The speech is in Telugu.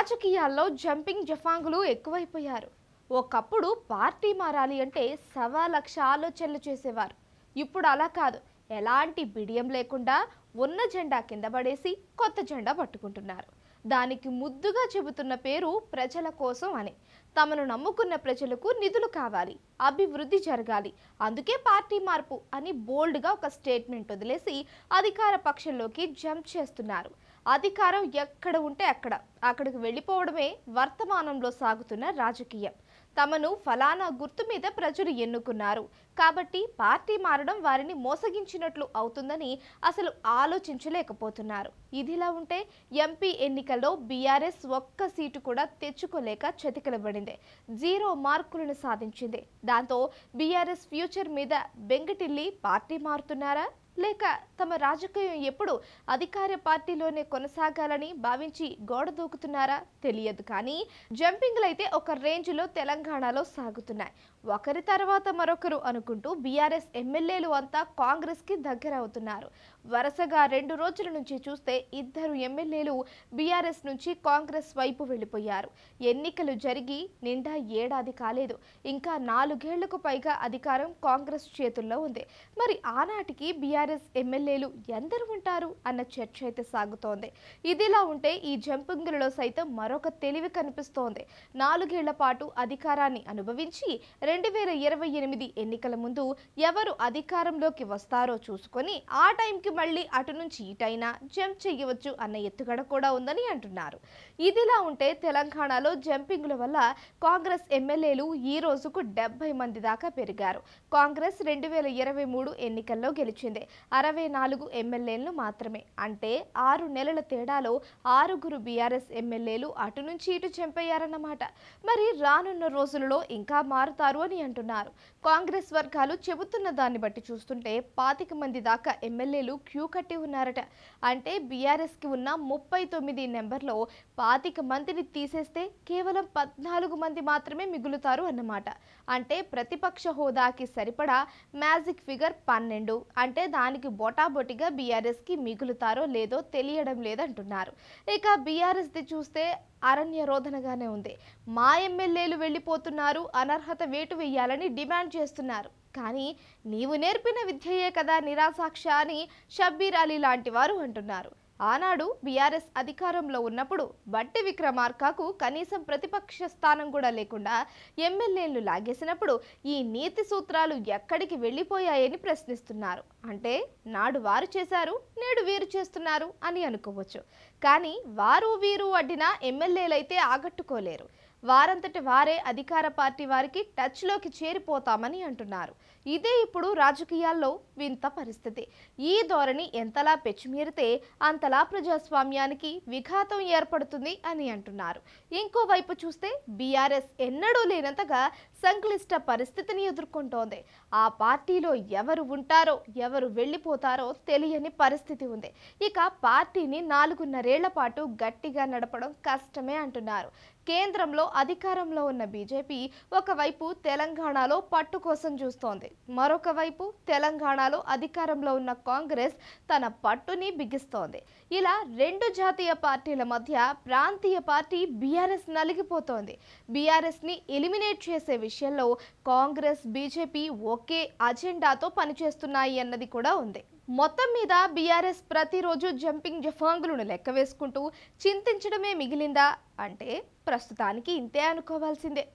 రాజకీయాల్లో జంపింగ్ జఫాంగులు ఎక్కువైపోయారు. ఒకప్పుడు పార్టీ మారాలి అంటే సవా లక్ష ఆలోచనలు చేసేవారు. ఇప్పుడు అలా కాదు. ఎలాంటి బిడియం లేకుండా ఉన్న జెండా కింద పడేసి కొత్త జెండా పట్టుకుంటున్నారు. దానికి ముద్దుగా చెబుతున్న పేరు ప్రజల కోసం అని. తమను నమ్ముకున్న ప్రజలకు నిధులు కావాలి, అభివృద్ధి జరగాలి, అందుకే పార్టీ మార్పు అని బోల్డ్గా ఒక స్టేట్మెంట్ వదిలేసి అధికార పక్షంలోకి జంప్ చేస్తున్నారు. అధికారం ఎక్కడ ఉంటే అక్కడికి వెళ్ళిపోవడమే వర్తమానంలో సాగుతున్న రాజకీయం. తమను ఫలానా గుర్తు మీద ప్రజలు ఎన్నుకున్నారు కాబట్టి పార్టీ మారడం వారిని మోసగించినట్లు అవుతుందని అసలు ఆలోచించలేకపోతున్నారు. ఇదిలా ఉంటే ఎంపీ ఎన్నికల్లో బీఆర్ఎస్ ఒక్క సీటు కూడా తెచ్చుకోలేక చతికిలబడింది. 0 మార్కులను సాధించింది. దాంతో బీఆర్ఎస్ ఫ్యూచర్ మీద బెంగటిల్లి పార్టీ మారుతున్నారా, లేక తమ రాజకీయం ఎప్పుడు అధికార పార్టీలోనే కొనసాగాలని భావించి గోడ దూకుతున్నారా తెలియదు. కానీ జంపింగ్లు అయితే ఒక రేంజ్లో తెలంగాణలో సాగుతున్నాయి. ఒకరి తర్వాత మరొకరు అనుకుంటూ బీఆర్ఎస్ ఎమ్మెల్యేలు అంతా కాంగ్రెస్కి దగ్గర అవుతున్నారు. వరుసగా 2 రోజుల నుంచి చూస్తే 2 ఎమ్మెల్యేలు బీఆర్ఎస్ నుంచి కాంగ్రెస్ వైపు వెళ్ళిపోయారు. ఎన్నికలు జరిగి నిండా ఏడాది కాలేదు. ఇంకా 4 ఏళ్లకు పైగా అధికారం కాంగ్రెస్ చేతుల్లో ఉంది. మరి ఆనాటికి బీఆర్ఎస్ ఎమ్మెల్యేలు ఎందరు ఉంటారు అన్న చర్చ అయితే సాగుతోంది. ఇదిలా ఉంటే ఈ జంపింగ్లలో సైతం మరొక తెలివి కనిపిస్తోంది. 4 ఏళ్ల పాటు అధికారాన్ని అనుభవించి 2028 ఎన్నికల ముందు ఎవరు అధికారంలోకి వస్తారో చూసుకొని ఆ టైంకి మళ్ళీ అటు నుంచి ఇటైనా జంప్ చేయవచ్చు అన్న ఎత్తుగడ కూడా ఉందని అంటున్నారు. ఇదిలా ఉంటే తెలంగాణలో జంపింగ్ల వల్ల కాంగ్రెస్ ఎమ్మెల్యేలు ఈ రోజుకు 70 మంది దాకా పెరిగారు. కాంగ్రెస్ 2023 ఎన్నికల్లో గెలిచింది 64 ఎమ్మెల్యేలను మాత్రమే. అంటే 6 నెలల తేడాలో 6 బీఆర్ఎస్ ఎమ్మెల్యేలు అటు నుంచి ఇటు చంపేయారన్నమాట. మరి రానున్న రోజులలో ఇంకా మారుతారు అని అంటున్నారు. కాంగ్రెస్ వర్గాలు చెబుతున్న దాన్ని బట్టి చూస్తుంటే 25 మంది దాకా ఎమ్మెల్యేలు క్యూ కట్టి ఉన్నారట. అంటే బీఆర్ఎస్ కి ఉన్న 39 నెంబర్లో 25 మందిని తీసేస్తే కేవలం 14 మంది మాత్రమే మిగులుతారు అన్నమాట. అంటే ప్రతిపక్ష హోదాకి సరిపడా మ్యాజిక్ ఫిగర్ 12. అంటే దానికి బొటాబొటిగా బీఆర్ఎస్ కి మిగులుతారో లేదో తెలియడం లేదంటున్నారు. ఇక బీఆర్ఎస్ ది చూస్తే అరణ్య రోధనగానే ఉంది. మా ఎమ్మెల్యేలు వెళ్ళిపోతున్నారు, అనర్హత వేటు వేయాలని డిమాండ్ చేస్తున్నారు. కానీ నీవు నేర్పిన విద్యయే కదా నిరాసాక్ష అని షబ్బీర్ అలీ లాంటి వారు అంటున్నారు. ఆనాడు బీఆర్ఎస్ అధికారంలో ఉన్నప్పుడు బట్టి విక్రమార్కకు కనీసం ప్రతిపక్ష స్థానం కూడా లేకుండా ఎమ్మెల్యేలు లాగేసినప్పుడు ఈ నీతి సూత్రాలు ఎక్కడికి వెళ్ళిపోయాయని ప్రశ్నిస్తున్నారు. అంటే నాడు వారు చేశారు, నేడు వీరు చేస్తున్నారు అని అనుకోవచ్చు. కానీ వారు వీరు అడ్డిన ఎమ్మెల్యేలైతే ఆగట్టుకోలేరు. వారంతటి వారే అధికార పార్టీ వారికి టచ్లోకి చేరిపోతామని అంటున్నారు. ఇదే ఇప్పుడు రాజకీయాల్లో వింత పరిస్థితి. ఈ ధోరణి ఎంతలా పెచ్చిమీరితే అంతలా ప్రజాస్వామ్యానికి విఘాతం ఏర్పడుతుంది అని అంటున్నారు. ఇంకోవైపు చూస్తే బీఆర్ఎస్ ఎన్నడూ లేనంతగా సంక్లిష్ట పరిస్థితిని ఎదుర్కొంటోంది. ఆ పార్టీలో ఎవరు ఉంటారో ఎవరు వెళ్ళిపోతారో తెలియని పరిస్థితి ఉంది. ఇక పార్టీని 4.5 ఏళ్ల పాటు గట్టిగా నడపడం కష్టమే అంటున్నారు. కేంద్రంలో అధికారంలో ఉన్న బీజేపీ ఒకవైపు తెలంగాణలో పట్టు కోసం చూస్తోంది. మరొక వైపు తెలంగాణలో అధికారంలో ఉన్న కాంగ్రెస్ తన పట్టుని బిగిస్తోంది. ఇలా 2 జాతీయ పార్టీల మధ్య ప్రాంతీయ పార్టీ బీఆర్ఎస్ నలిగిపోతోంది. బీఆర్ఎస్ ని ఎలిమినేట్ చేసే విషయంలో కాంగ్రెస్ బీజేపీ ఒకే అజెండాతో పనిచేస్తున్నాయి అన్నది కూడా ఉంది. మొత్తం మీద బీఆర్ఎస్ ప్రతిరోజు జంపింగ్ జఫాంగులను లెక్క వేసుకుంటూ చింతించడమే మిగిలిందా అంటే ప్రస్తుతానికి ఇంతే అనుకోవాల్సిందే.